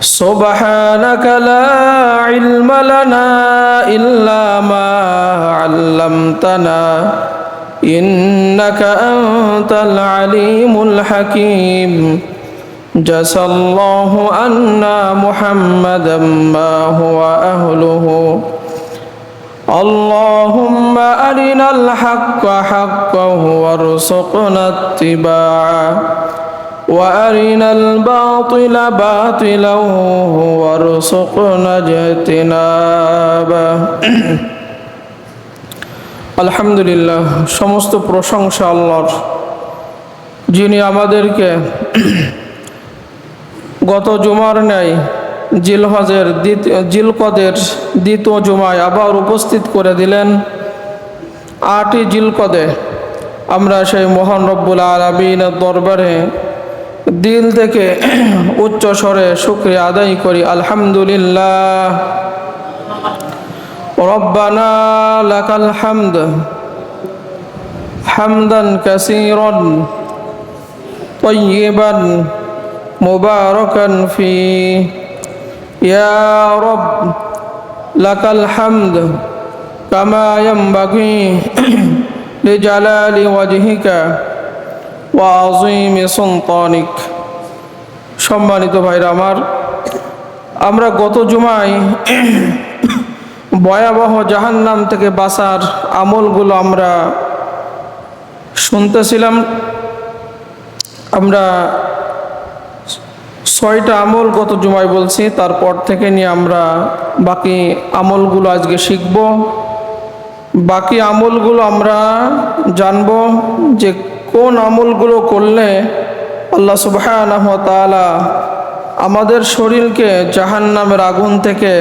سبحانك لا علم لنا إلا ما علمتنا إنك أنت العليم الحكيم جزى الله عنا محمدا ما هو أهله اللهم أرنا الحق حقا وارزقنا اتباعه وأرنا الباطل باطلا وارزقنا اجتنابه আলহামদুলিল্লাহ, সমস্ত প্রশংসা আল্লাহর, যিনি আমাদেরকে গত জুমার ন্যায় জিলকদের দ্বিতীয় জুমায় আবার উপস্থিত করে দিলেন। 8ই জিলকদে আমরা সেই মহান রব্বুল আলামিনের দরবারে দিল থেকে উচ্চ স্বরে শুকরিয়া আদায় করি। আলহামদুলিল্লাহ। রব্বানা লাকাল হামদ হামদান কাসীরান তাইয়িবান মুবারাকান ফি ইয়া রব লাকাল হামদ কামা ইয়ানবাগি লিজালালি ওয়াজহিকা ওয়া আযীমি সুলতানিক। সম্মানিত ভাইরা আমার, আমরা গত জুমায় ভয়াবহ জাহান্নাম থেকে বাঁচার আমলগুলো আমরা শুনতেছিলাম। আমরা 6টা আমল গত জুমায় বলছি, তারপর থেকে নিয়ে আমরা বাকি আমলগুলো আজকে শিখব। বাকি আমলগুলো আমরা জানব যে কোন আমলগুলো করলে আল্লাহ সুবহানাহু ওয়া তাআলা আমাদের শরীরকে জাহান্নামের আগুন থেকে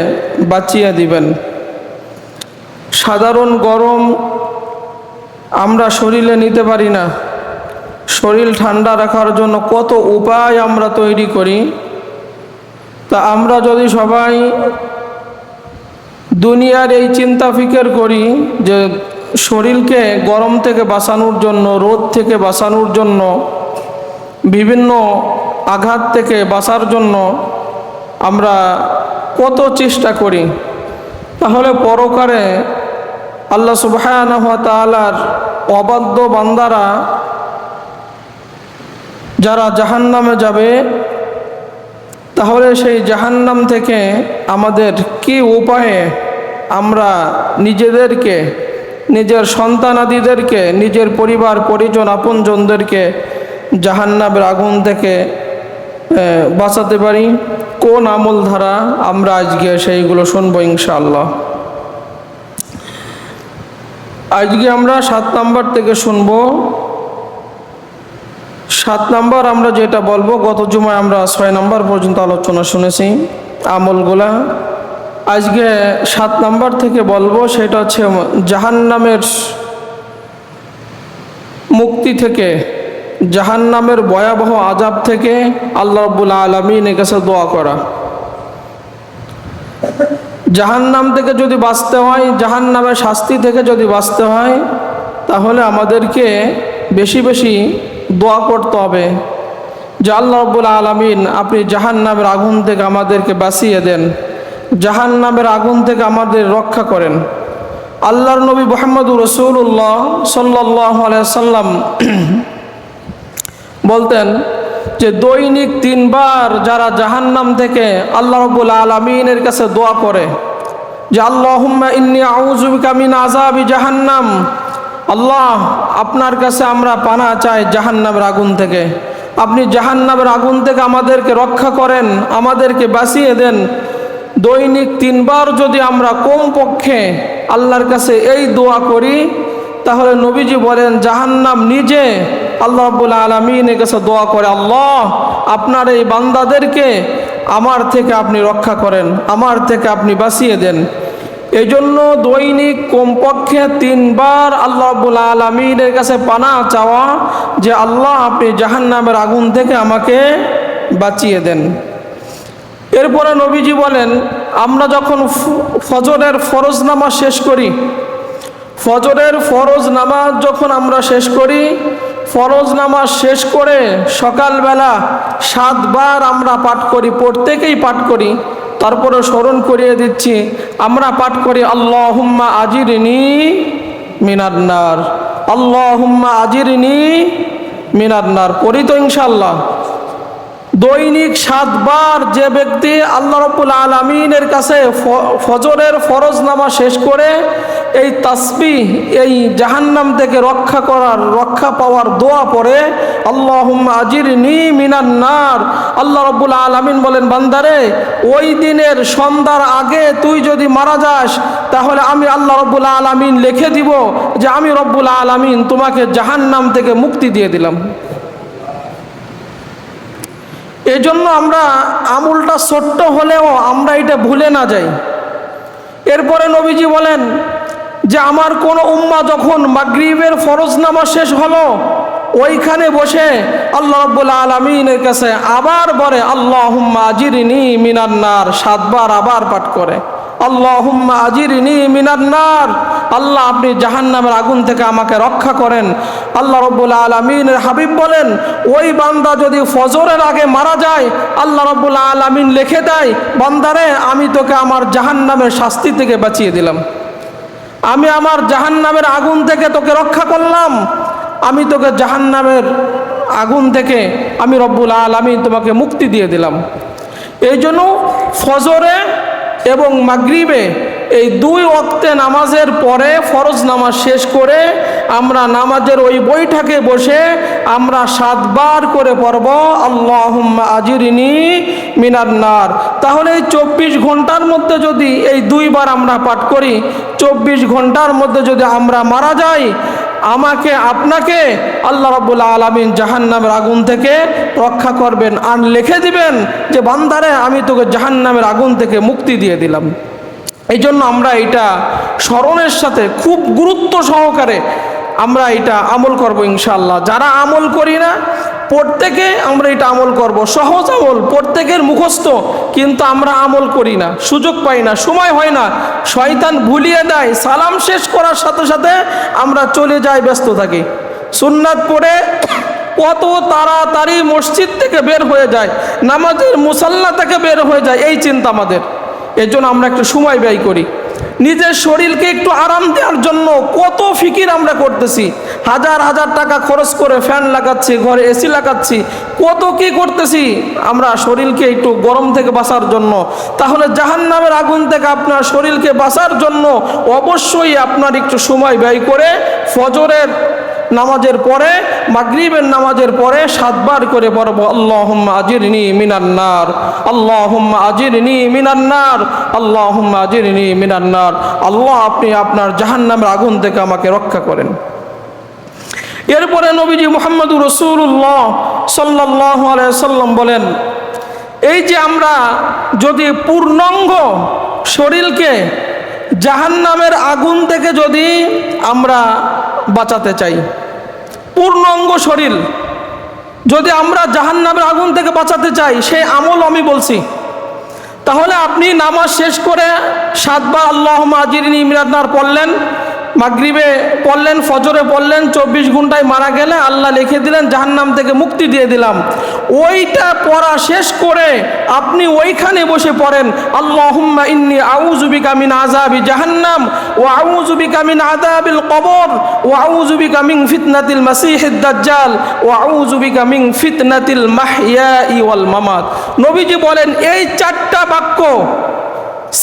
বাঁচিয়ে দিবেন। সাধারণ গরম আমরা শরীরে নিতে পারি না। শরীর ঠান্ডা রাখার জন্য কত উপায় আমরা তৈরি করি। তা আমরা যদি সবাই দুনিয়ার এই চিন্তা ফিকির করি যে শরীরকে গরম থেকে বাঁচানোর জন্য, রোদ থেকে বাঁচানোর জন্য, বিভিন্ন আঘাত থেকে বাঁচার জন্য আমরা কত চেষ্টা করি, তাহলে পরকালে আল্লাহ সুবহানাহু ওয়া তাআলার অবাধ্য বান্দারা যারা জাহান্নামে যাবে, তাহলে সেই জাহান্নাম থেকে আমাদের কি উপায়ে আমরা নিজেদেরকে, নিজের সন্তানাদিদেরকে, নিজের পরিবার পরিজন আপনজনদেরকে জাহান্নামের আগুন থেকে বাঁচাতে পারি, কোন আমল ধারা আমরা আজকে সেইগুলো শুনবো ইনশাআল্লাহ। আজকে আমরা 7 নাম্বার থেকে শুনবো। 7 নাম্বার আমরা যেটা বলবো, গত জুমায় আমরা 6 নাম্বার পর্যন্ত আলোচনা শুনেছি আমলগুলা। আজকে 7 নাম্বার থেকে বলবো, সেটা হচ্ছে জাহান্নামের মুক্তি থেকে, জাহান্নামের ভয়াবহ আযাব থেকে আল্লাহ রাব্বুল আলামিনের কাছে দোয়া করা। জাহান্নাম থেকে যদি বাঁচতে হয়, জাহান্নামের শাস্তি থেকে যদি বাঁচতে হয়, তাহলে আমাদেরকে বেশি বেশি দোয়া করতে হবে যে আল্লাহ রাব্বুল আলামিন, আপনি জাহান্নামের আগুন থেকে আমাদেরকে বাঁচিয়ে দেন, জাহান্নামের আগুন থেকে আমাদের রক্ষা করেন। আল্লাহর নবী মুহাম্মদুর রাসূলুল্লাহ সাল্লাল্লাহু আলাইহি ওয়াসাল্লাম বলতেন যে দৈনিক 3 বার যারা জাহান্নাম থেকে আল্লাহ রাব্বুল আলামিনের কাছে দোয়া করে যে আল্লাহুম্মা ইন্নী আউযু বিকা মিন আযাবি জাহান্নাম, আল্লাহ আপনার কাছে আমরা পানাহ চাই জাহান্নামের আগুন থেকে, আপনি জাহান্নামের আগুন থেকে আমাদেরকে রক্ষা করেন, আমাদেরকে বাঁচিয়ে দেন। দৈনিক 3 বার যদি আমরা কমপক্ষে আল্লাহর কাছে এই দোয়া করি, তাহলে নবীজি বলেন জাহান্নাম নিজে আল্লাহ রাব্বুল আলামিনের কাছে দোয়া করে, আল্লাহ আপনার এই বান্দাদেরকে আমার থেকে আপনি রক্ষা করেন, আমার থেকে আপনি বাঁচিয়ে দেন। এই জন্য দৈনিক কমপক্ষে 3 বার আল্লাহ রাব্বুল আলামিনের কাছে পানাহ চাওয়া যে আল্লাহ আপনি জাহান্নামের আগুন থেকে আমাকে বাঁচিয়ে দেন। এরপরে নবীজি বলেন, আমরা যখন ফজরের ফরজ নামাজ শেষ করি, ফজরের ফরজ নামাজ যখন আমরা শেষ করি, ফরজ নামাজ শেষ করে সকালবেলা 7 বার আমরা পাঠ করি, প্রত্যেকেই পাঠ করি, তারপরে স্মরণ করিয়ে দিচ্ছি, আমরা পাঠ করি আল্লাহুম্মা আজিরনি মিনান নার, আল্লাহুম্মা আজিরনি মিনান নার। পড়ি তো ইনশাআল্লাহ। দৈনিক 7 বার যে ব্যক্তি আল্লাহ রাব্বুল আলামিনের কাছে ফজরের ফরজ নামাজ শেষ করে এই তাসবিহ, এই জাহান্নাম থেকে রক্ষা পাওয়ার দোয়া পড়ে আল্লাহুম্মা আজিরনি মিনান নার, আল্লাহ রাব্বুল আলামিন বলেন, বান্দারে ওই দিনের সন্ধ্যার আগে তুই যদি মারা যাস তাহলে আমি আল্লাহ রাব্বুল আলামিন লিখে দিব যে আমি রব্বুল আলামিন তোমাকে জাহান্নাম থেকে মুক্তি দিয়ে দিলাম। এই জন্য আমরা আমলটা ছোট্ট হলেও আমরা এটা ভুলে না যাই। এরপরে নবীজি বলেন যে আমার কোন উম্মাহ যখন মাগরিবের ফরজ নামাজ শেষ হলো ওইখানে বসে আল্লাহ রাব্বুল আলামিনের কাছে আবার বলে আল্লাহুম্মা আজিরনি মিনান নার, 7 বার আবার পাঠ করে আল্লাহুম্মা আজিরনি মিনান নার, আল্লাহ আপনি জাহান্নামের আগুন থেকে আমাকে রক্ষা করেন। আল্লাহ রাব্বুল আলামিনের হাবিব বলেন ওই বান্দা যদি ফজরের আগে মারা যায় আল্লাহ রাব্বুল আলামিন লিখে দেয়, বান্দারে আমি তোকে আমার জাহান্নামের শাস্তি থেকে বাঁচিয়ে দিলাম, আমি আমার জাহান্নামের আগুন থেকে তোকে রক্ষা করলাম, আমি তোকে জাহান্নামের আগুন থেকে আমি রব্বুল আলামিন তোমাকে মুক্তি দিয়ে দিলাম। এই জন্য ফজরে এবং মাগরিবে এই 2 ওয়াক্তে নামাজের পরে ফরজ নামাজ শেষ করে আমরা নামাজের ওই বৈঠকে বসে আমরা 7 বার করে পড়ব আল্লাহুম্মা আজিরনি মিনান নার। তাহলে এই 24 ঘন্টার মধ্যে যদি এই 2 বার আমরা পাঠ করি, 24 ঘন্টার মধ্যে যদি আমরা মারা যাই, আমাকে আপনাকে আল্লাহ রাব্বুল আলামিন জাহান্নামের আগুন থেকে রক্ষা করবেন আর লিখে দিবেন যে বান্দারে আমি তোকে জাহান্নামের আগুন থেকে মুক্তি দিয়ে দিলাম। এই জন্য আমরা এটা স্মরণের সাথে খুব গুরুত্ব সহকারে আমরা এটা আমল করব ইনশাআল্লাহ। যারা আমল করি না প্রত্যেকে আমরা এটা আমল করব, সহজ আমল, প্রত্যেকের মুখস্থ, কিন্তু আমরা আমল করি না, সুযোগ পাই না, সময় হয় না, শয়তান ভুলিয়ে দেয়, সালাম শেষ করার সাথে সাথে আমরা চলে যাই, ব্যস্ত থাকি, সুন্নাত পড়ে কত তাড়াতাড়ি মসজিদ থেকে বের হয়ে যায়, নামাজের মুসাল্লা থেকে বের হয়ে যায়, এই চিন্তা আমাদের। এর জন্য আমরা একটু সময় ব্যয় করি, নিজের শরীরকে একটু আরাম দেওয়ার জন্য কত ফিকির আমরা করতেছি, হাজার হাজার টাকা খরচ করে ফ্যান লাগাচ্ছি, ঘরে এসি লাগাচ্ছি, কত কি করতেছি আমরা শরীরকে একটু গরম থেকে বাঁচার জন্য। তাহলে জাহান্নামের আগুন থেকে আপনার শরীরকে বাঁচার জন্য অবশ্যই আপনার একটু সময় ব্যয় করে ফজরের নামাজের পরে মাগরিবের নামাজের পরে 7 বার করে পড়ব আল্লাহুম্মা আজিরনি মিনান নার, আল্লাহুম্মা আজিরনি মিনান নার, আল্লাহুম্মা আজিরনি মিনান নার, আল্লাহ আপনি আপনার জাহান্নামের আগুন থেকে আমাকে রক্ষা করেন। এরপরে নবীজি মুহাম্মদুর রাসূলুল্লাহ সাল্লাল্লাহু আলাইহি সাল্লাম বলেন এই যে আমরা যদি পূর্ণাঙ্গ শরীরকে জাহান্নামের আগুন থেকে যদি আমরা বাঁচাতে চাই, পূর্ণাঙ্গ শরীর যদি আমরা জাহান্নামের আগুন থেকে বাঁচাতে চাই, সেই আমল আমি বলছি। তাহলে আপনি নামাজ শেষ করে 7 বার আল্লাহুম্মা আজিরনি মিনান নার পড়লেন, মাগরিবে পড়লেন, ফজরে পড়লেন, 24 ঘন্টায় মারা গেলে আল্লাহ লিখে দিলেন জাহান্নাম থেকে মুক্তি দিয়ে দিলাম। ওইটা পড়া শেষ করে আপনি ওইখানে বসে পড়েন আল্লাহুম্মা ইন্নী আউযু বিকা মিন আযাবি জাহান্নাম ওয়া আউযু বিকা মিন আযাবিল কবর ওয়া আউযু বিকা মিন ফিতনাতিল মাসিহিদ দাজ্জাল ওয়া আউযু বিকা মিন ফিতনাতিল মাহইয়াই ওয়াল মামাত। নবীজি বলেন এই 4টা বাক্য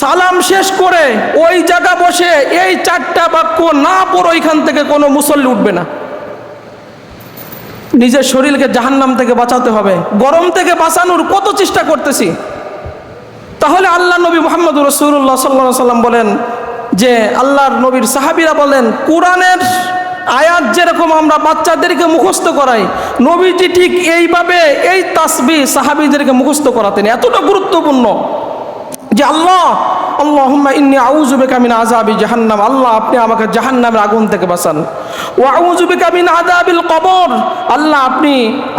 সালাম শেষ করে ওই জায়গা বসে এই 4টা বাক্য না পড়ো, ওইখান থেকে কোনো মুসল্লি উঠবে না। নিজের শরীরকে জাহান্নাম থেকে বাঁচাতে হবে, গরম থেকে বাঁচানোর কত চেষ্টা করতেছি। তাহলে আল্লাহ নবী মুহাম্মদুর রাসূলুল্লাহ সাল্লাল্লাহু আলাইহি সাল্লাম বলেন যে আল্লাহর নবীর সাহাবীরা বলেন কোরআনের আয়াত যেরকম আমরা বাচ্চাদেরকে মুখস্থ করাই, নবীজি ঠিক এইভাবে এই তাসবিহ সাহাবীদেরকে মুখস্থ করাতেন। এতটা গুরুত্বপূর্ণ যে আল্লাহ আল্লাহুম্মা ইন্নী আউযু বিকা মিন আযাবি জাহান্নাম, আল্লাহ আপনি আমাকে জাহান্নামের আগুন থেকে বাঁচান। ওয়া আউযু বিকা মিন আযাবিল কবর, আল্লাহ আপনি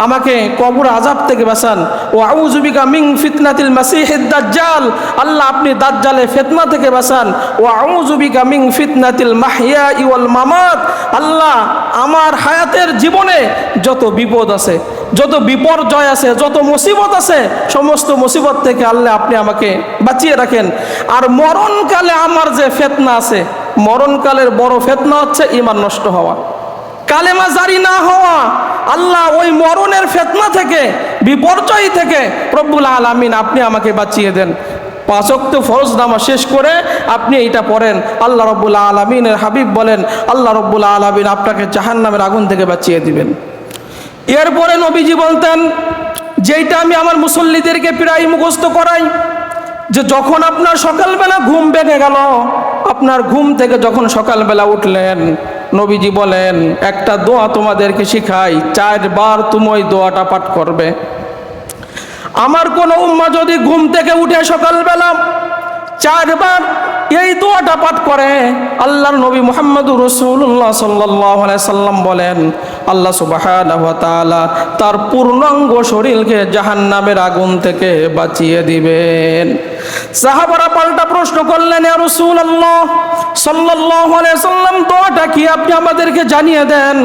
আমাকে কবর আযাব থেকে বাঁচান। ওয়া আউযু বিকা মিন ফিতনাতিল মাসিহিদ দাজ্জাল, আল্লাহ আপনি দাজ্জালের ফিতনা থেকে বাঁচান। ওয়া আউযু বিকা মিন ফিতনাতিল মাহইয়া ওয়াল মামাত, আল্লাহ আমার হায়াতের জীবনে যত বিপদ আছে, যত বিপর্যয় আছে, যত মুসিবত আছে, সমস্ত মুসিবত থেকে আল্লাহ আপনি আমাকে বাঁচিয়ে রাখেন। আর মরণকালে আমার যে ফিতনা আছে, মরণকালের বড় ফিতনা হচ্ছে ঈমান নষ্ট হওয়া, কালেমা জারি না হওয়া। আল্লাহ ওই মরণের ফিতনা থেকে, বিপর্যয় থেকে রব্বুল আলামিন আপনি আমাকে বাঁচিয়ে দেন। 5 ওয়াক্ত ফরজ নামাজ শেষ করে আপনি এইটা পড়েন, আল্লাহ রব্বুল আলামিনের হাবিব বলেন আল্লাহ রব্বুল আলামিন আপনাকে জাহান্নামের আগুন থেকে বাঁচিয়ে দিবেন। এরপরে নবীজি বলতেন, যেইটা আমি আমার মুসল্লিদেরকে প্রায় মুখস্থ করাই, যে যখন আপনার সকালবেলা ঘুম ভেঙে গেল, আপনার ঘুম থেকে যখন সকালবেলা উঠলেন, নবীজি বলেন একটা দোয়া তোমাদেরকে শিখাই, 4 বার তুমি ওই দোয়াটা পাঠ করবে। আমার কোন উম্মা যদি ঘুম থেকে উঠে সকালবেলা 4 বার এই দোয়াটা পাঠ করে, আল্লাহর নবী মুহাম্মদুর রাসূলুল্লাহ সাল্লাল্লাহু আলাইহি সাল্লাম বলেন আল্লাহ সুবহানাহু ওয়া তাআলা তার পূর্ণাঙ্গ শরীরকে জাহান্নামের আগুন থেকে বাঁচিয়ে দিবেন। সাহাবারা পাল্টা প্রশ্ন করলেন, ইয়া রাসূলুল্লাহ সাল্লাল্লাহু আলাইহি সাল্লাম দোয়াটা কি আপনি আমাদেরকে জানিয়ে দেন।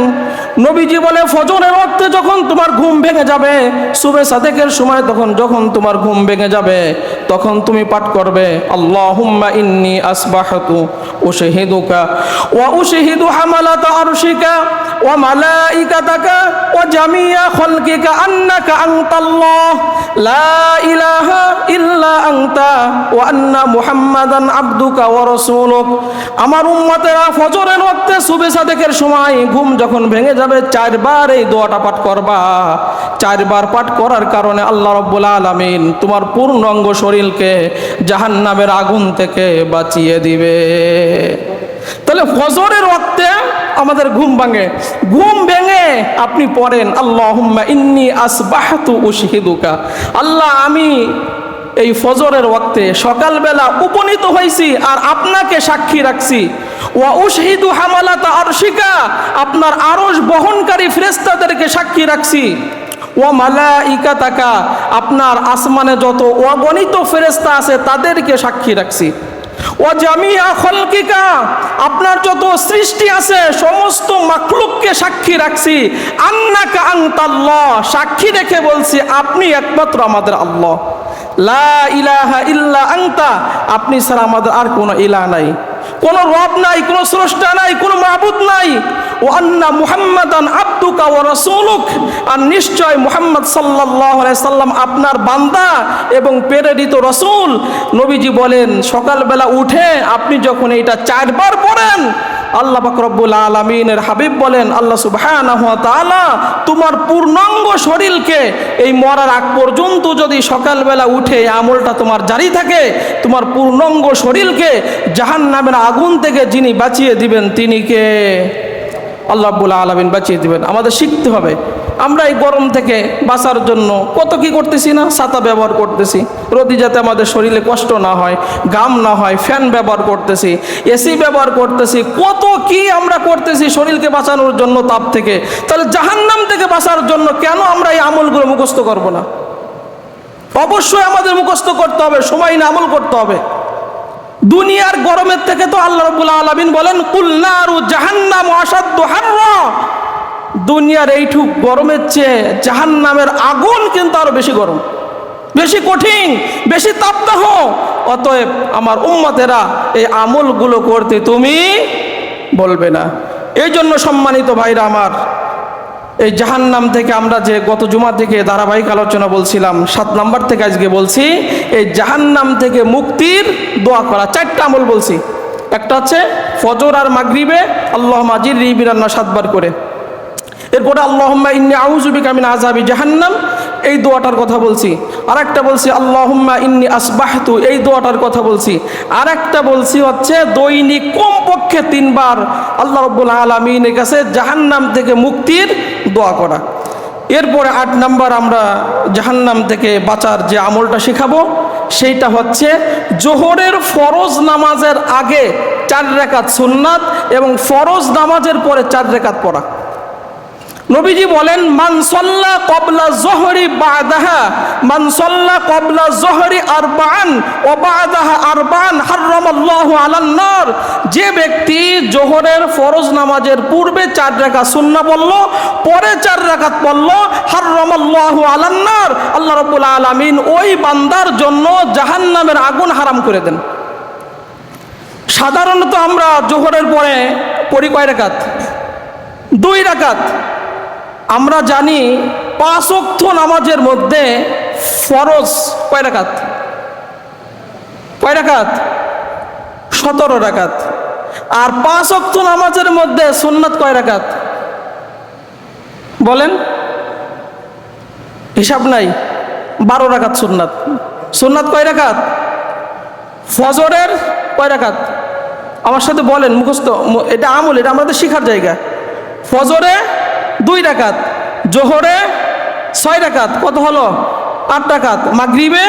নবীজি বলে, ফজরের ওয়াক্তে যখন তোমার ঘুম ভেঙে যাবে, সুবহে সাদেকের সময় যখন তোমার ঘুম ভেঙে যাবে, তখন তুমি পাঠ করবে আল্লাহুম্মা ইন্নী আসবাহতু উশহিদুকা ওয়া উশহিদু হামালাতা আরশিকা ওয়া মালাইকাতাকা ওয়া জামিয়া খালকিকা আন্নাকা আনতাল্লাহ লা ইলাহা ইল্লা আনতা ওয়া আন্না মুহাম্মাদান আবদুকা ওয়া রাসূলুক। আমার উম্মতেরা ফজরের ওয়াক্তে সুবহে সাদেকের সময় ঘুম যখন ভেঙে যাবে, 4 বার এই দোয়াটা পাঠ করবা। 4 বার পাঠ করার কারণে আল্লাহ রাব্বুল আলামিন তোমার পূর্ণাঙ্গ শরীরকে জাহান্নামের আগুন থেকে বাঁচিয়ে দিবে। তাহলে ফজরের ওয়াক্তে আমাদের ঘুম ভাঙে, ঘুম ভেঙে আপনি পড়েন আল্লাহুম্মা ইন্নী আসবাহতু উশহিদুকা, আল্লাহ আমি এই ফজরের ওয়াক্তে সকালবেলা উপনীত হয়েছি আর আপনাকে সাক্ষী রাখছি। ওয়া উশহিদু হামালাতা আরশিকা, আপনার আরশ বহনকারী ফেরেশতাদেরকে সাক্ষী রাখছি। ওয়া মালাইকাতাকা, আপনার আসমানে যত অগণিত ফেরেশতা আছে তাদেরকে সাক্ষী রাখছি। ওয়া জামিয়া খালকিকা, আপনার যত সৃষ্টি আছে সমস্ত মাখলুককে সাক্ষী রাখছি। আন্নাকা আনতাল্লাহ, সাক্ষী রেখে বলছি আপনি একমাত্র আমাদের আল্লাহ। লা ইলাহা ইল্লা আনতা, আপনি ছাড়া আমাদের আর কোনো ইলাহ নাই, কোনো রব নাই, কোনো স্রষ্টা নাই, কোনো মাবুদ নাই। ওয়া আন্না মুহাম্মাদান আবদুকা ওয়া রাসূলুক, আর নিশ্চয় মুহাম্মদ সাল্লাল্লাহু আলাইহি সাল্লাম আপনার বান্দা এবং প্রেরিত রাসূল। নবীজি বলেন সকালবেলা উঠে আপনি যখন এটা 4 বার পড়েন, আল্লাহ পাক রব্বুল আলামিনের হাবিব বলেন আল্লাহ সুবহানাহু ওয়া তাআলা তোমার পূর্ণাঙ্গ শরীরকে এই মরার আগ পর্যন্ত যদি সকালবেলা উঠে আমলটা তোমার জারি থাকে, তোমার পূর্ণাঙ্গ শরীরকে জাহান্নামের আগুন থেকে যিনি বাঁচিয়ে দিবেন তিনি কে? আল্লাহ রাব্বুল আলামিন বাঁচিয়ে দিবেন। আমাদের শিখতে হবে, আমরা এই গরম থেকে বাঁচার জন্য কত কি করতেছি না, ছাতা ব্যবহার করতেছি রোদি যাতে আমাদের শরীরে কষ্ট না হয়, ঘাম না হয়, ফ্যান ব্যবহার করতেছি, এসি ব্যবহার করতেছি, কত কি আমরা করতেছি শরীরকে বাঁচানোর জন্য তাপ থেকে। তাহলে জাহান্নাম থেকে বাঁচার জন্য কেন আমরা এই আমলগুলো মুখস্থ করব না? অবশ্যই আমাদের মুখস্থ করতে হবে, সময় না আমল করতে হবে। দুনিয়ার গরমের থেকে তো আল্লাহ রাব্বুল আলামিন বলেন কুল নারু জাহান্নাম আশাদ্দু হাররা, দুনিয়ার এইটুক গরমের চেয়ে জাহান্নামের আগুন কিন্তু আরো বেশি গরম, বেশি কঠিন, বেশি তাপদাহ। অতএব আমার উম্মতেরা এই আমলগুলো করতে তুমি বলবে না। এই জন্য সম্মানিত ভাইরা আমার, এই জাহান্নাম থেকে আমরা যে গত জুমা থেকে ধারাবাহিক আলোচনা বলছিলাম, 7 নাম্বার থেকে আজকে বলছি, এই জাহান্নাম থেকে মুক্তির দোয়া করা 4টা আমল বলছি। একটা হচ্ছে ফজর আর মাগরিবে আল্লাহুম্মা আজিরনি মিনান নার 7 বার করে। এরপরে আল্লাহুম্মা ইন্নী আউযু বিকা মিন আযাবি জাহান্নাম, এই দোয়াটার কথা বলছি। আর একটা বলছি আল্লাহুম্মা ইন্নী আসবাহতু, এই দোয়াটার কথা বলছি। আর একটা বলছি হচ্ছে দৈনিক কমপক্ষে 3 বার আল্লাহ রাব্বুল আলামিনের কাছে জাহান্নাম থেকে মুক্তির দোয়া করা। এরপরে 8 নাম্বার আমরা জাহান্নাম থেকে বাঁচার যে আমলটা শেখাবো, সেইটা হচ্ছে জোহরের ফরজ নামাজের আগে 4 রাকাত সুন্নাত এবং ফরজ নামাজের পরে 4 রাকাত পড়া। নবীজি বলেন, মান সাল্লা ক্বাবলা যুহরি বা'দাহা, মান সাল্লা ক্বাবলা যুহরি আরবাআন ওয়া বা'দাহা আরবাআন হারামাল্লাহু আলান নার। যে ব্যক্তি জোহরের ফরজ নামাজের পূর্বে 4 রাকাত সুন্নাত পড়ল, পরে 4 রাকাত পড়ল, হারামাল্লাহু আলান নার, আল্লাহ রাব্বুল আলামিন ওই বান্দার জন্য জাহান্নামের আগুন হারাম করে দেন। সাধারণত আমরা জোহরের পরে পড়ি কয় রাকাত? 2 রাকাত। আমরা জানি 5 ওয়াক্ত নামাজের মধ্যে ফরজ কয় রাকাত? কয় রাকাত? 17 রাকাত। আর 5 ওয়াক্ত নামাজের মধ্যে সুন্নাত কয় রাকাত বলেন? হিসাব নাই, 12 রাকাত সুন্নাত। সুন্নাত কয় রাকাত? ফজরের কয় রাকাত? আমার সাথে বলেন, মুখস্থ, এটা আমল, এটা আমাদের শিখার জায়গা। ফজরে 2 রাকাত, জোহরে 6 রাকাত, কত হলো? 8 রাকাত। মাগরিবে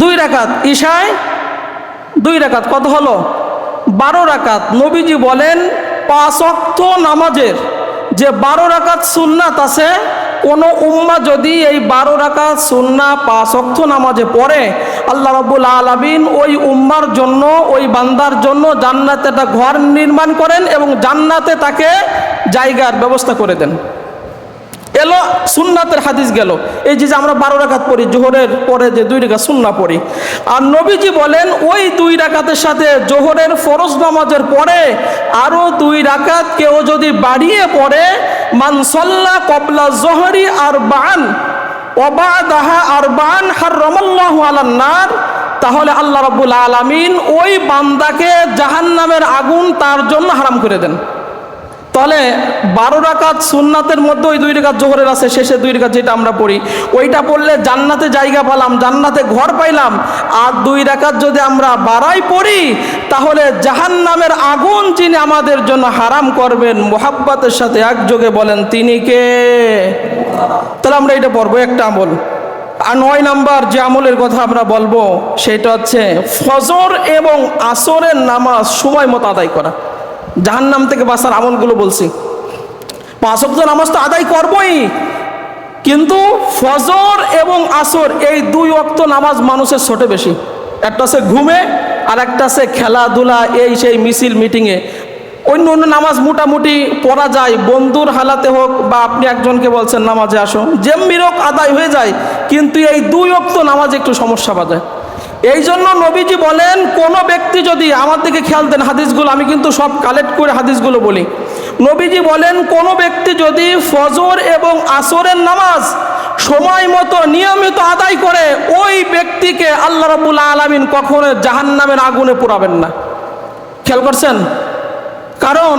2 রাকাত, ইশায় 2 রাকাত, কত হলো? 12 রাকাত। নবীজি বলেন 5 ওয়াক্ত নামাজের যে 12 রাকাত সুন্নাত আছে, কোনো উম্মাহ যদি এই 12 রাকাত সুন্নাত 5 ওয়াক্ত নামাজে পড়ে, আল্লাহ রাব্বুল আলামিন ওই উম্মার জন্য, ওই বান্দার জন্য জান্নাতে একটা ঘর নির্মাণ করেন এবং জান্নাতে তাকে জায়গার ব্যবস্থা করে দেন। এলো সুন্নাতের হাদিস গেল। এই যে আমরা 12 রাকাত পড়ি, জোহরের পরে যে 2 রাকাত সুন্নাত পড়ি, আর নবীজি বলেন ওই 2 রাকাতের সাথে জোহরের ফরজ নামাজের পরে আরো 2 রাকাত কেউ যদি বাড়িয়ে পড়ে, মান সাল্লা ক্বাবলা যুহরি আরবাআন ওয়া বা'দাহা আরবাআন হারামাল্লাহু আলান নার, তাহলে আল্লাহ রাব্বুল আলামিন ওই বান্দাকে জাহান্নামের আগুন তার জন্য হারাম করে দেন। তাহলে 12 রাকাত সুন্নাতের মধ্যে ওই 2 রাকাত জোহরের আছে, শেষে 2 রাকাত যেটা আমরা পড়ি, ওইটা পড়লে জান্নাতে জায়গা পেলাম, জান্নাতে ঘর পাইলাম। আর 2 রাকাত যদি আমরা বাড়াই পড়ি, তাহলে জাহান্নামের আগুন যিনি আমাদের জন্য হারাম করবেন, মুহাব্বতের সাথে একযোগে বলেন তিনি কে? তাহলে আমরা এটা পড়বো, একটা আমল। আর 9 নাম্বার যে আমলের কথা আমরা বলবো সেটা হচ্ছে ফজর এবং আসরের নামাজ সময় মতো আদায় করা। জাহান্নাম থেকে বাঁচার আমলগুলো বলছি। 5 ওয়াক্ত নামাজ তো আদায় করবই, কিন্তু ফজর এবং আসর এই 2 ওয়াক্ত নামাজ মানুষের ছোটে বেশি। একটা আছে ঘুমে, আর একটা আছে খেলাধুলা, এই সেই মিছিল মিটিংয়ে। অন্য অন্য নামাজ মোটামুটি পড়া যায়, বন্ধুর হালাতে হোক বা আপনি একজনকে বলছেন নামাজে আসো, যেমনি হোক আদায় হয়ে যায়। কিন্তু এই 2 ওয়াক্ত নামাজে একটু সমস্যা বাজায়। এই জন্য নবীজি বলেন, কোনো ব্যক্তি যদি, আমার দিকে খেয়াল দেন হাদিসগুলো, আমি কিন্তু সব কালেক্ট করে হাদিসগুলো বলি। নবীজি বলেন, কোনো ব্যক্তি যদি ফজর এবং আসরের নামাজ সময় মতো নিয়মিত আদায় করে, ওই ব্যক্তিকে আল্লাহ রাব্বুল আলামিন কখনো জাহান্নামের আগুনে পোড়াবেন না। খেয়াল করছেন? কারণ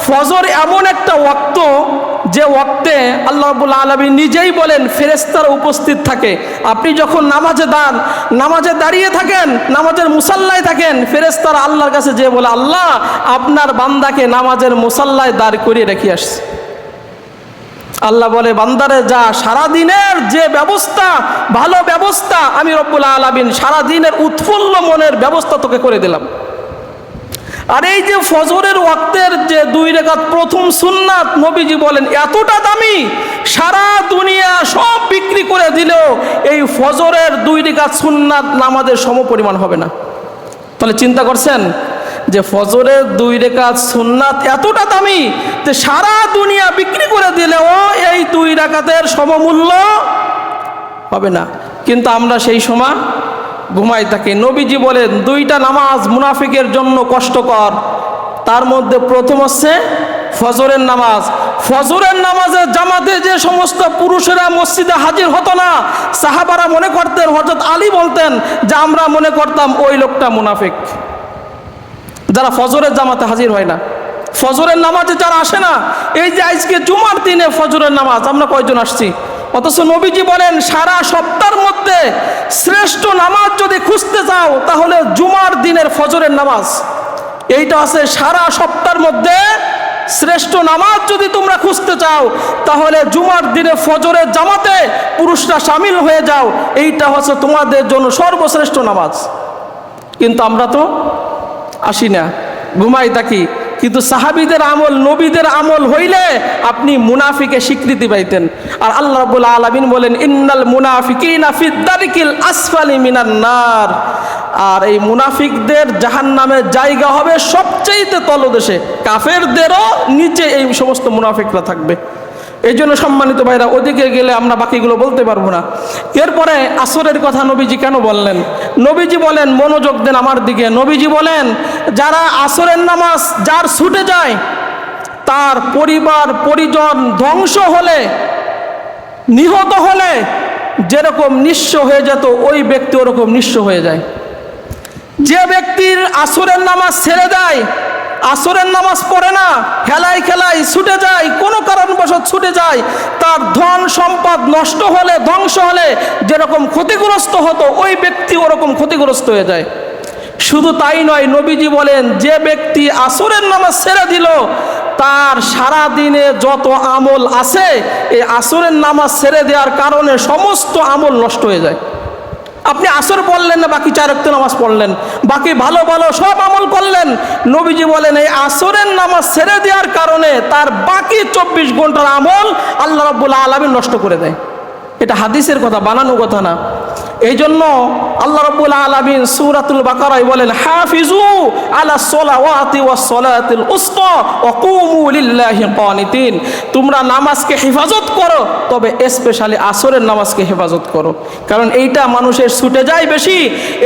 ফজর এমন একটা ওয়াক্ত, যে ওয়াক্তে আল্লাহ রাব্বুল আলামিন নিজেই বলেন ফেরেশতারা উপস্থিত থাকে। আপনি যখন নামাজে দাঁড়িয়ে থাকেন, নামাজের মুসাল্লায় থাকেন, ফেরেশতারা আল্লাহর কাছে যেয়ে বলে, আল্লাহ আপনার বান্দাকে নামাজের মুসাল্লায় দাঁড় করিয়ে রেখে আসছে। আল্লাহ বলে, বান্দারে যা, সারাদিনের যে ব্যবস্থা, ভালো ব্যবস্থা আমি রব্বুল আলামিন সারাদিনের উৎফুল্ল মনের ব্যবস্থা তোকে করে দিলাম। আর এই যে ফজরের ওয়াক্তের যে 2 রাকাত প্রথম সুন্নাত, নবীজি বলেন এতটা দামি, সারা দুনিয়া সব বিক্রি করে দিলেও এই ফজরের 2 রাকাত সুন্নাত নামাজের সমপরিমাণ হবে না। তাহলে চিন্তা করছেন যে ফজরের 2 রাকাত সুন্নাত এতটা দামি যে সারা দুনিয়া বিক্রি করে দিলেও এই 2 রাকাতের সমমূল্য হবে না। কিন্তু আমরা সেই সময় ঘুমাই থাকি। নবীজি বলেন 2টা নামাজ মুনাফিকের জন্য কষ্টকর। তার মধ্যে প্রথম হচ্ছে ফজরের নামাজ। ফজরের নামাজের জামাতে যে সমস্ত পুরুষেরা মসজিদে হাজির হতো না, সাহাবারা মনে করতেন, হযরত আলী বলতেন যে আমরা মনে করতাম ওই লোকটা মুনাফিক, যারা ফজরের জামাতে হাজির হয় না, ফজরের নামাজে যারা আসে না। এই যে আজকে জুমার দিনে ফজরের নামাজ আমরা কয়জন আসছি? অথচ নবীজি বলেন সারা সপ্তাহের মধ্যে শ্রেষ্ঠ নামাজ যদি খুঁজতে চাও, তাহলে জুমার দিনের ফজরের নামাজ, এইটা আছে সারা সপ্তাহের মধ্যে শ্রেষ্ঠ নামাজ যদি তোমরা খুঁজতে চাও তাহলে জুমার দিনে ফজরের জামাতে পুরুষরা সামিল হয়ে যাও, এইটা হচ্ছে তোমাদের জন্য সর্বশ্রেষ্ঠ নামাজ। কিন্তু আমরা তো আসি না, ঘুমাই থাকি। কিন্তু সাহাবীদের আমল, নবীদের আমল হইলে আপনি মুনাফিকে স্বীকৃতি পাইতেন। আর আল্লাহ রাব্বুল আলামিন বলেন ইন্নাল মুনাফিকিনা ফিদ দারিকিল আসফালি মিনান নার। আর এই মুনাফিকদের জাহান্নামের জায়গা হবে সবচেয়ে তলদেশে, কাফেরদেরও নিচে এই সমস্ত মুনাফিকরা থাকবে। এই জন্য সম্মানিত ভাইরা, ওদিকে গেলে আমরা বাকিগুলো বলতে পারবো না। এরপরে আসরের কথা নবীজি কেন বললেন? নবীজি বলেন, মনোযোগ দেন আমার দিকে। নবীজি বলেন, যারা আসরের নামাজ যার ছুটে যায়, তার পরিবার পরিজন ধ্বংস হলে, নিহত হলে যেরকম নিঃস্ব হয়ে যেত, ওই ব্যক্তি ওরকম নিঃস্ব হয়ে যায়। যে ব্যক্তির আসরের নামাজ ছেড়ে দেয়, আসরের নামাজ পড়ে না, খেলায় খেলায় ছুটে যায়, কোনো কারণবশত ছুটে যায়, তার ধন সম্পদ নষ্ট হলে, ধ্বংস হলে যেরকম ক্ষতিগ্রস্ত হতো, ওই ব্যক্তি ওরকম ক্ষতিগ্রস্ত হয়ে যায়। শুধু তাই নয়, নবীজি বলেন, যে ব্যক্তি আসরের নামাজ ছেড়ে দিল, তার সারা দিনে যত আমল আছে, এই আসরের নামাজ ছেড়ে দেওয়ার কারণে সমস্ত আমল নষ্ট হয়ে যায়। আপনি আসর পড়লেন না, বাকি 4 ওয়াক্ত নামাজ পড়লেন, বাকি ভালো ভালো সব আমল করলেন, নবীজি বলেন এই আসরের নামাজ ছেড়ে দেওয়ার কারণে তার বাকি 24 ঘন্টার আমল আল্লাহ রাব্বুল আলামিন নষ্ট করে দেয়। এটা হাদিসের কথা, বানানো কথা না। এই জন্য আল্লাহ রাব্বুল আলামিন সূরাতুল বাকারায় বলেন, হাফিজু আলাস সালাওয়াতি ওয়াস সালাতিল উসতা ওয়া কুমু লিল্লাহি কানিতিন। তোমরা নামাজকে হেফাজত করো, তবে স্পেশালি আসরের নামাজকে হেফাজত করো, কারণ এইটা মানুষের ছুটে যায় বেশি।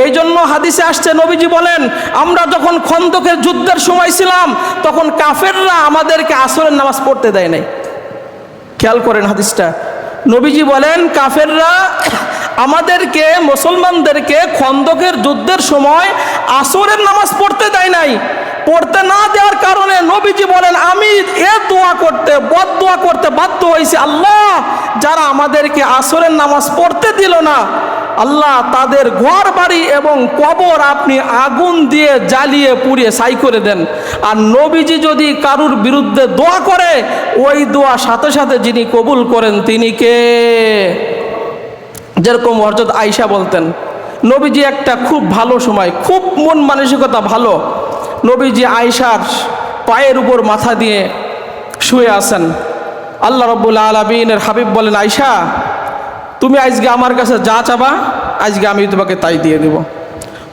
এই জন্য হাদিসে আসছে, নবীজি বলেন, আমরা যখন খন্দকের যুদ্ধের সময় ছিলাম, তখন কাফেররা আমাদেরকে আসরের নামাজ পড়তে দেয় নাই। খেয়াল করেন হাদিসটা। নবীজি বলেন, কাফেররা আমাদেরকে, মুসলমানদেরকে খন্দকের যুদ্ধের সময় আসরের নামাজ পড়তে দেয় নাই। পড়তে না দেওয়ার কারণে নবীজি বলেন, আমি বদদোয়া করতে বাধ্য হয়েছি, আল্লাহ যারা আমাদেরকে আসরের নামাজ পড়তে দিল না, আল্লাহ তাদের ঘর বাড়ি এবং কবর আপনি আগুন দিয়ে জ্বালিয়ে পুড়িয়ে ছাই করে দেন। আর নবীজি যদি কারুর বিরুদ্ধে দোয়া করে, ওই দোয়া সাথে সাথে যিনি কবুল করেন তিনি কে? যেরকম হযরত আয়েশা বলতেন, নবীজি একটা খুব ভালো সময়, খুব মন মানসিকতা ভালো, নবীজি আয়েশার পায়ের উপর মাথা দিয়ে শুয়ে আছেন। আল্লাহ রাব্বুল আলামিনের হাবিব বলেন, আয়েশা তুমি আজকে আমার কাছে যা চাবা, আজকে আমি তোমাকে তাই দিয়ে দেব।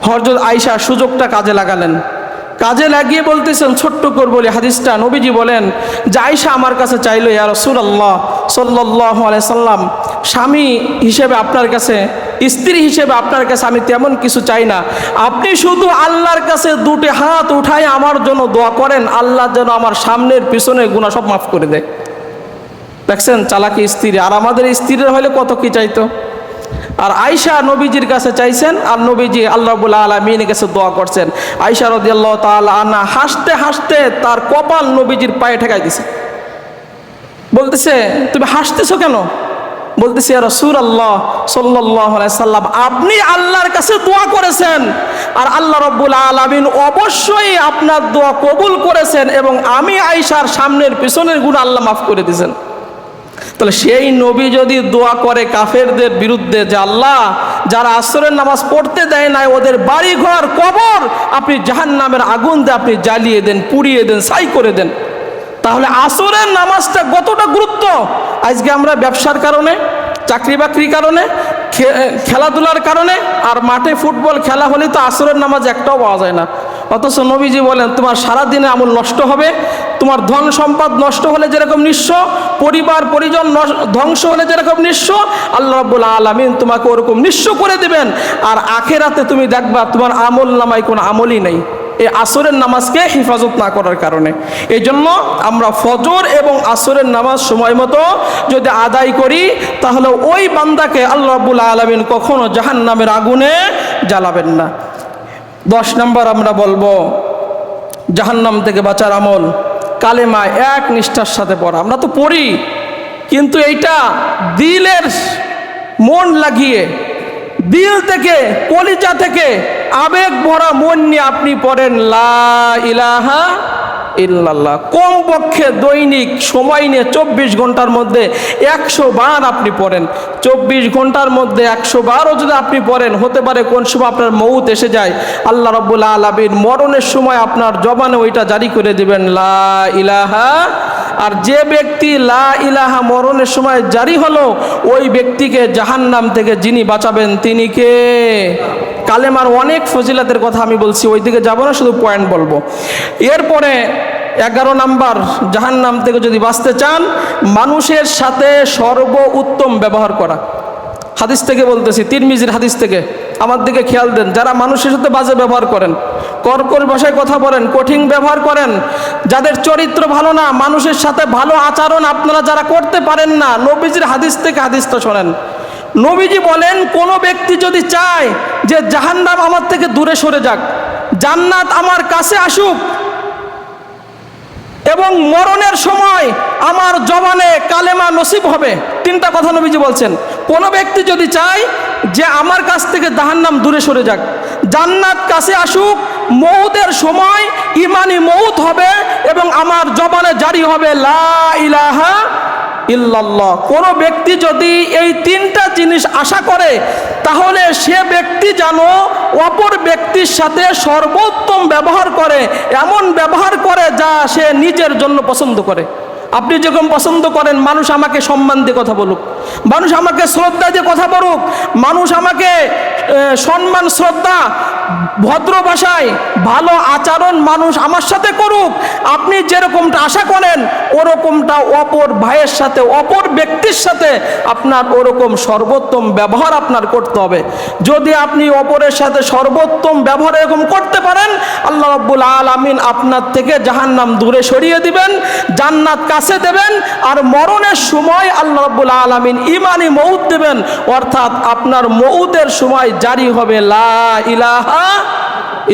হযরত আয়েশা সুযোগটা কাজে লাগালেন। কাজে লাগিয়ে বলতেছেন, ছোট্ট করে বলি হাদিসটা, নবীজি বলেন যে আয়েশা আমার কাছে চাইলো, ইয়া রাসূলুল্লাহ সাল্লাল্লাহু আলাইহি সাল্লাম, স্বামী হিসেবে আপনার কাছে, স্ত্রী হিসেবে আপনার কাছে আমি তেমন কিছু চাই না, আপনি শুধু আল্লাহর কাছে 2টি হাত উঠায় আমার জন্য দোয়া করেন, আল্লাহ যেন আমার সামনের পিছনের গুনাহ সব মাফ করে দেয়। দেখছেন চালাকি স্ত্রী। আর আমাদের স্ত্রীরা হলে কত কি চাইতো। আর আয়েশা নবীজির কাছে চাইছেন, আর নবীজি আল্লাহ রাব্বুল আলামিনের কাছে দোয়া করছেন। আয়েশা রাদিয়াল্লাহু তাআলা আনহা হাসতে হাসতে তার কপাল নবীজির পায়ে ঠেকাই দিছে। বলতেছে, তুমি হাসতেছো কেন? বলতেছে, ইয়া রাসূলুল্লাহ সাল্লাল্লাহু আলাইহি সাল্লাম, আপনি আল্লাহর কাছে দোয়া করেছেন, আর আল্লাহ রাব্বুল আলামিন অবশ্যই আপনার দোয়া কবুল করেছেন, এবং আমি আয়েশার সামনের পিছনের গুনাহ আল্লাহ মাফ করে দিয়েছেন। তাহলে সেই নবী যদি দোয়া করে কাফেরদের বিরুদ্ধে যে আল্লাহ যারা আসরের নামাজ পড়তে দেয় নাই, ওদের বাড়ি ঘর কবর আপনি জাহান্নামের আগুন দিয়ে আপনি জ্বালিয়ে দেন, পুড়িয়ে দেন, ছাই করে দেন, তাহলে আসরের নামাজটা কতটা গুরুত্ব। আজকে আমরা ব্যবসার কারণে, চাকরি বাকরির কারণে, খেলাধুলার কারণে, আর মাঠে ফুটবল খেলা হলে তো আসরের নামাজ একটাও পাওয়া যায় না। অথচ নবীজি বলেন, তোমার সারাদিনে আমল নষ্ট হবে, তোমার ধন সম্পদ নষ্ট হলে যেরকম নিঃস্ব, পরিবার পরিজন ধ্বংস হলে যেরকম নিঃস্ব, আল্লাহ রাব্বুল আলামিন তোমাকে ওরকম নিঃস্ব করে দেবেন। আর আখেরাতে তুমি দেখবা তোমার আমল নামায় কোনো আমলই নেই, এই আসরের নামাজকে হেফাজত না করার কারণে। এই জন্য আমরা ফজর এবং আসরের নামাজ সময় মতো যদি আদায় করি, তাহলে ওই বান্দাকে আল্লাহ রাব্বুল আলামিন কখনো জাহান্নামের আগুনে জ্বালাবেন না। 10 নম্বর আমরা বলবো জাহান্নাম থেকে বাঁচার আমল, কালেমা এক নিষ্ঠার সাথে পড়া। আমরা তো পড়ি, কিন্তু এইটা দিলের মন লাগিয়ে, দিল থেকে, কলিজা থেকে আবেগ ভরা মন নিয়ে আপনি পড়েন লা ইলাহা ইল্লাল্লাহ। কমপক্ষে দৈনিক সময় নিয়ে 24 ঘন্টার মধ্যে 100 বার আপনি পড়েন। 24 ঘন্টার মধ্যে 100 বারও যদি আপনি পড়েন, হতে পারে কোন সময় আপনার মউত এসে যায়, আল্লাহ রাব্বুল আলামিন মরণের সময় আপনার জবানে ওইটা জারি করে দিবেন, লা ইলাহা। আর যে ব্যক্তি লা ইলাহা মরণের সময় জারি হলো, ওই ব্যক্তিকে জাহান্নাম থেকে যিনি বাঁচাবেন তিনি কে? কালেমার অনেক ফজিলতের কথা আমি বলছি, ওই দিকে যাব না, শুধু পয়েন্ট বলবো। এরপরে 11 নাম্বার, জাহান্নাম থেকে যদি বাঁচতে চান, মানুষের সাথে সর্বোত্তম ব্যবহার করা। হাদিস থেকে বলতেছি, তিরমিজির হাদিস থেকে, আমার দিকে খেয়াল দেন। যারা মানুষের সাথে বাজে ব্যবহার করেন, কর্কশ ভাষায় কথা বলেন, কঠিন ব্যবহার করেন, যাদের চরিত্র ভালো না, মানুষের সাথে ভালো আচরণ আপনারা যারা করতে পারেন না, নবীজির হাদিস থেকে হাদিসটা শোনেন। নবীজি বলেন, কোনো ব্যক্তি যদি চায় যে জাহান্নাম আমার থেকে দূরে সরে যাক, জান্নাত আমার কাছে আসুক, এবং মরণের সময় আমার জবানে কালেমা নসিব হবে, 3টা কথা নবীজি বলছেন। কোনো ব্যক্তি যদি চায় যে আমার কাছ থেকে জাহান্নাম দূরে সরে যাক, জান্নাত কাছে আসুক, মউতের সময় ইমানি মউত হবে এবং আমার জবানে জারি হবে লা ইলাহা ইল্লাল্লাহ। কোনো ব্যক্তি যদি এই 3টা জিনিস আশা করে, তাহলে সে ব্যক্তি যেন অপর ব্যক্তির সাথে সর্বোত্তম ব্যবহার করে, এমন ব্যবহার করে যা সে নিজের জন্য পছন্দ করে। আপনি যেরকম পছন্দ করেন মানুষ আমাকে সম্মান দিয়ে কথা বলুক, মানুষ আমাকে শ্রদ্ধা দিয়ে কথা বলুক, মানুষ আমাকে সম্মান শ্রদ্ধা ভদ্র ভাষায় ভালো আচরণ মানুষ আমার সাথে করুক, আপনি যেরকমটা আশা করেন ওরকমটা অপর ভাইয়ের সাথে, অপর ব্যক্তির সাথে আপনার ওরকম সর্বোত্তম ব্যবহার আপনার করতে হবে। যদি আপনি অপরের সাথে সর্বোত্তম ব্যবহার এরকম করতে পারেন, আল্লাহ রাব্বুল আলামিন আপনার থেকে জাহান্নাম দূরে সরিয়ে দিবেন, জান্নাত কাছে দেবেন, আর মরণের সময় আল্লাহ রাব্বুল আলামিন ইমানি মউত দেবেন, অর্থাৎ আপনার মউতের সময় জারি হবে লা ইলাহা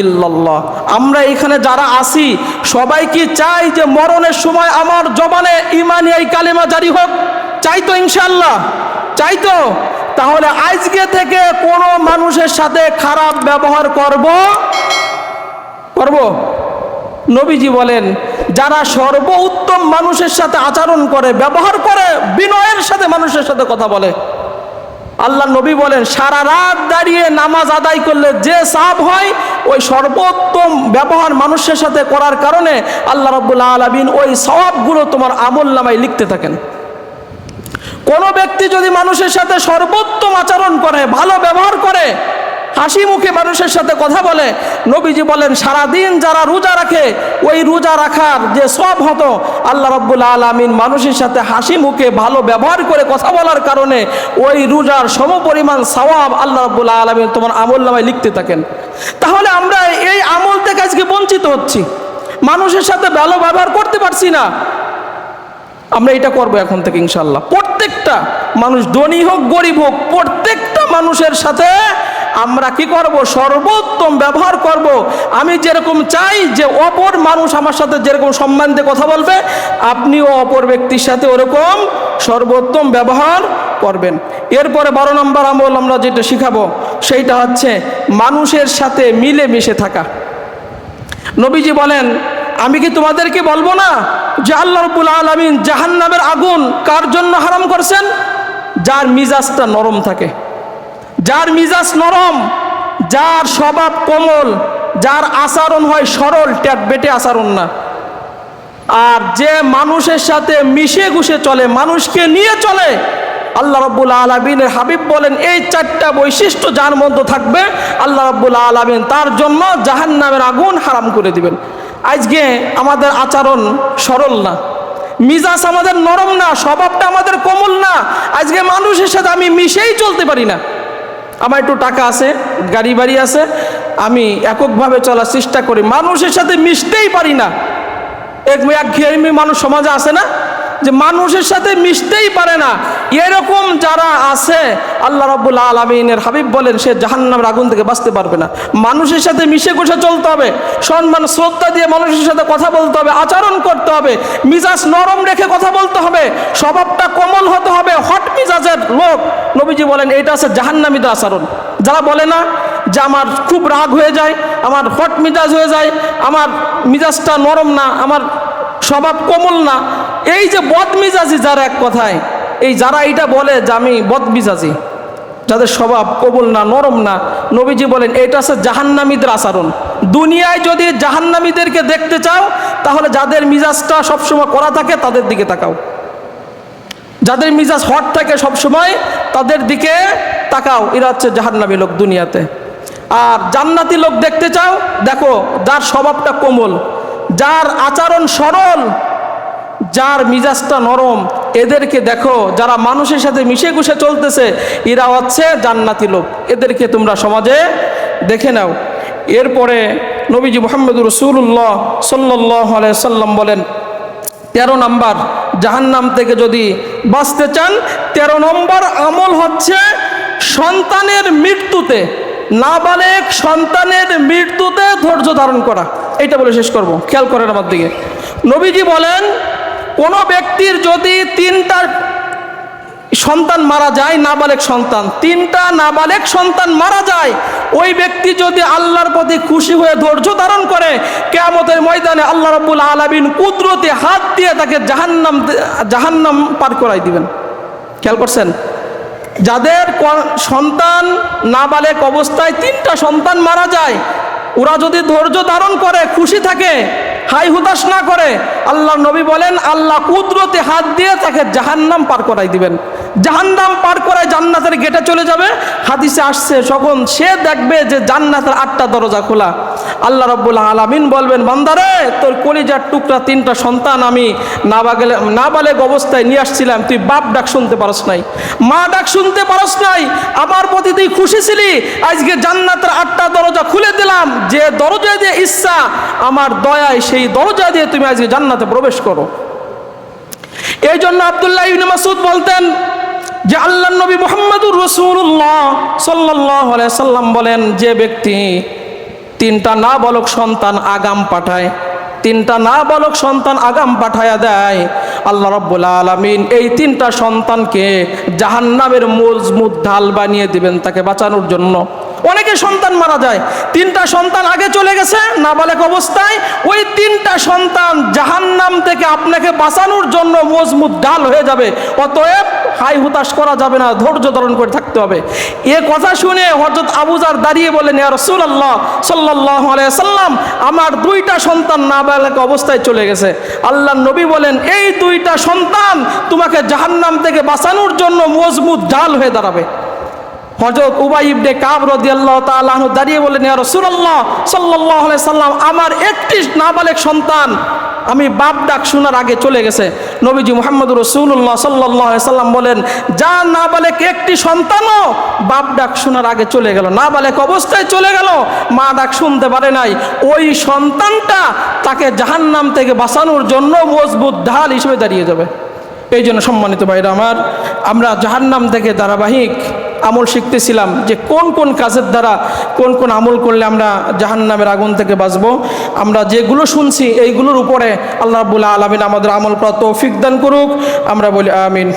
ইল্লাল্লাহ। আমরা এখানে যারা আছি সবাই কি চাই যে মরণের সময় আমার জবানে ইমানি এই কালেমা জারি হোক? চাই তো ইনশাআল্লাহ? চাই তো? তাহলে আজকে থেকে কোনো মানুষের সাথে খারাপ ব্যবহার করব? নবীজি বলেন, যারা সর্বোত্তম মানুষের সাথে আচরণ করে, ব্যবহার করে, বিনয়ের সাথে মানুষের সাথে কথা বলে, আল্লাহ নবী বলেন সারা রাত দাঁড়িয়ে নামাজ আদায় করলে যে সওয়াব হয়, ওই সর্বোত্তম ব্যবহার মানুষের সাথে করার কারণে আল্লাহ রাব্বুল আলামিন ওই সওয়াবগুলো তোমার আমলনামায় লিখতে থাকেন। কোনো ব্যক্তি যদি মানুষের সাথে সর্বোত্তম আচরণ করে, ভালো ব্যবহার করে, হাসি মুখে মানুষের সাথে কথা বলে, নবীজি বলেন সারাদিন যারা রোজা রাখে, ওই রোজা রাখার যে সওয়াব হতো, আল্লাহ রাব্বুল আলামিন মানুষের সাথে হাসি মুখে ভালো ব্যবহার করে কথা বলার কারণে ওই রোজার সমপরিমাণ সওয়াব আল্লাহ রাব্বুল আলামিন তোমার আমলনামায় লিখতে থাকেন। তাহলে আমরা এই আমল থেকে আজকে বঞ্চিত হচ্ছি, মানুষের সাথে ভালো ব্যবহার করতে পারছি না। আমরা এটা করবো এখন থেকে ইনশাআল্লাহ। প্রত্যেকটা মানুষ, ধনী হোক গরিব হোক, প্রত্যেকটা মানুষের সাথে আমরা কি করব? সর্বোত্তম ব্যবহার করব। আমি যেরকম চাই যে অপর মানুষ আমার সাথে যেরকম সম্মান দিয়ে কথা বলবে, আপনিও অপর ব্যক্তির সাথে ওরকম সর্বোত্তম ব্যবহার করবেন। এরপরে 12 নম্বর আমল আমরা যেটা শিখাবো সেইটা হচ্ছে মানুষের সাথে মিলে মিশে থাকা। নবীজি বলেন, আমি কি তোমাদেরকে বলবো না যে আল্লাহ রাব্বুল আলামিন জাহান্নামের আগুন কার জন্য হারাম করছেন? যার মিজাজটা নরম থাকে, যার মিজাজ নরম, যার স্বভাব কোমল, যার আচরণ হয় সরল, ট্যাটবেটে আচরণ না, আর যে মানুষের সাথে মিশে গুশে চলে, মানুষকে নিয়ে চলে। আল্লাহ রাব্বুল আলামিনের হাবিব বলেন এই 4টা বৈশিষ্ট্য যার মধ্যে থাকবে, আল্লাহ রাব্বুল আলামিন তার জন্য জাহান্নামের আগুন হারাম করে দিবেন। আজকে আমাদের আচরণ সরল না, মিজাজ আমাদের নরম না, স্বভাবটা আমাদের কোমল না। আজকে মানুষের সাথে আমি মিশেই চলতে পারি না। আমার একটু টাকা আছে, গাড়ি বাড়ি আছে, আমি এককভাবে চলার চেষ্টা করি, মানুষের সাথে মিশতেই পারি না। একঘেয়েমি মানুষ সমাজে আছে না, যে মানুষের সাথে মিশতেই পারে না। এরকম যারা আছে, আল্লাহ রাব্বুল আলামিনের হাবিব বলেন সে জাহান্নামের আগুন থেকে বাঁচতে পারবে না। মানুষের সাথে মিশে গুশে চলতে হবে, সম্মান শ্রদ্ধা দিয়ে মানুষের সাথে কথা বলতে হবে, আচরণ করতে হবে, মিজাজ নরম রেখে কথা বলতে হবে, স্বভাবটা কোমল হতে হবে, হট মিজাজের লোক, নবীজি বলেন এটা আছে জাহান্নামীদের আচরণ। যারা বলে না যে আমার খুব রাগ হয়ে যায়, আমার হট মিজাজ হয়ে যায়, আমার মিজাজটা নরম না, আমার স্বভাব কোমল না, এই যে বদমিজাজি যারা, এক কথায় এই যারা এটা বলে যে আমি বদমিজাজি, যাদের স্বভাব কোমল না, নরম না, নবীজি বলেন এটা হচ্ছে জাহান্নামীদের আচরণ। দুনিয়ায় যদি জাহান্নামীদেরকে দেখতে চাও তাহলে যাদের মিজাজটা সবসময় করা থাকে তাদের দিকে তাকাও, যাদের মিজাজ হট থাকে সবসময় তাদের দিকে তাকাও, এরা হচ্ছে জাহান্নামী লোক দুনিয়াতে। আর জান্নাতি লোক দেখতে চাও, দেখো যার স্বভাবটা কোমল, যার আচরণ সরল, যার মিজাজটা নরম, এদেরকে দেখো, যারা মানুষের সাথে মিশে গুশে চলতেছে, এরা হচ্ছে জান্নাতি লোক, এদেরকে তোমরা সমাজে দেখে নাও। এরপরে নবীজি মুহাম্মদুর রাসূলুল্লাহ সাল্লাল্লাহু আলাইহি সাল্লাম বলেন 13 নম্বর জাহান্নাম থেকে যদি বাঁচতে চান, 13 নম্বর আমল হচ্ছে সন্তানের মৃত্যুতে, নাবালেগ সন্তানের মৃত্যুতে ধৈর্য ধারণ করা। এইটা বলে শেষ করব, খেয়াল করেন আমার দিকে। নবীজি বলেন কোনো ব্যক্তির যদি 3টা সন্তান মারা যায়, নাবালেগ সন্তান, 3টা নাবালেগ সন্তান মারা যায়, ওই ব্যক্তি যদি আল্লাহর প্রতি খুশি হয়ে ধৈর্য ধারণ করে, কিয়ামতের ময়দানে আল্লাহ রাব্বুল আলামিন কুদরতে হাত দিয়ে তাকে জাহান্নাম পার করাই দিবেন। খেয়াল করছেন? যাদের সন্তান নাবালেগ অবস্থায় 3টা সন্তান মারা যায়, ওরা যদি ধৈর্য ধারণ করে, খুশি থাকে, হাই হুতাশ না করে, আল্লাহর নবী বলেন আল্লাহ কুদরতে হাত দিয়ে তাকে জাহান্নাম পার করাই দিবেন। জাহান্নাম পার করায় জান্নাতের গেটে চলে যাবে। হাদিসে আসছে যখন সে দেখবে যে জান্নাতের 8টা দরজা খোলা, আল্লাহ রাব্বুল আলামিন বলবেন বান্দারে, তোর কলিজার টুকরা 3টা সন্তান আমি নাবালেগ অবস্থায় নিয়ে আসছিলাম, তুই বাপ ডাক শুনতে পারস নাই, মা ডাক শুনতে পারস নাই, আমার প্রতি তুই খুশি ছিলি, আজকে জান্নাতের 8টা দরজা খুলে দিলাম, যে দরজা দিয়ে ইচ্ছা আমার দয়ায় সেই দরজা দিয়ে তুমি আজকে জান্নাতে প্রবেশ করো। এই জন্য আব্দুল্লাহ ইবনে মাসউদ বলতেন যে আল্লাহর নবী মুহাম্মদুর রাসূলুল্লাহ সাল্লাল্লাহু আলাইহি সাল্লাম বলেন, যে ব্যক্তি 3টা নাবালক সন্তান আগাম পাঠায়, 3টা নাবালক সন্তান আগাম পাঠায়া দেয়, আল্লাহ রাব্বুল আলামিন এই 3টা সন্তানকে জাহান্নামের মজবুত ঢাল বানিয়ে দিবেন তাকে বাঁচানোর জন্য। অনেকে সন্তান মারা যায়, 3টা সন্তান আগে চলে গেছে নাবালেগ অবস্থায়, ওই 3টা সন্তান জাহান্নাম থেকে আপনাকে বাঁচানোর জন্য মজবুত ঢাল হয়ে যাবে। অতএব হাই হুতাশ করা যাবে না, ধৈর্য ধারণ করে থাকতে হবে। এ কথা শুনে হযরত আবু যার দাঁড়িয়ে বলেন, ইয়া রাসূলুল্লাহ সাল্লাল্লাহু আলাইহি সাল্লাম, আমার 2টা সন্তান নাবালেগ অবস্থায় চলে গেছে। আল্লাহর নবী বলেন এই 2টা সন্তান তোমাকে জাহান্নাম থেকে বাঁচানোর জন্য মজবুত ঢাল হয়ে দাঁড়াবে। হযরত উবাই ইবনে কাব রাদিয়াল্লাহু তাআলা আনহু দাঁড়িয়ে বলেন, ইয়া রাসূলুল্লাহ সাল্লাল্লাহু আলাইহি সাল্লাম, আমার একটি নাবালেগ সন্তান আমি বাপ ডাক শোনার আগে চলে গেছে। নবীজি মুহাম্মদুর রাসূলুল্লাহ সাল্লাল্লাহু আলাইহি সাল্লাম বলেন, যা নাবালেগ একটি সন্তানও বাপ ডাক শোনার আগে চলে গেল, নাবালেগ অবস্থায় চলে গেল, মা ডাক শুনতে পারে নাই, ওই সন্তানটা তাকে জাহান্নাম থেকে বাঁচানোর জন্য মজবুত ঢাল হিসেবে দাঁড়িয়ে যাবে। এই জন্য সম্মানিত ভাইরা আমার, আমরা জাহান্নাম থেকে ধারাবাহিক আমল শিখতেছিলাম যে কোন কোন কাজের দ্বারা কোন কোন আমল করলে আমরা জাহান্নামের আগুন থেকে বাঁচব। আমরা যেগুলো শুনছি এইগুলোর উপরে আল্লাহ রাব্বুল আলামিন আমাদের আমল করার তৌফিক দান করুক। আমরা বলি আমিন।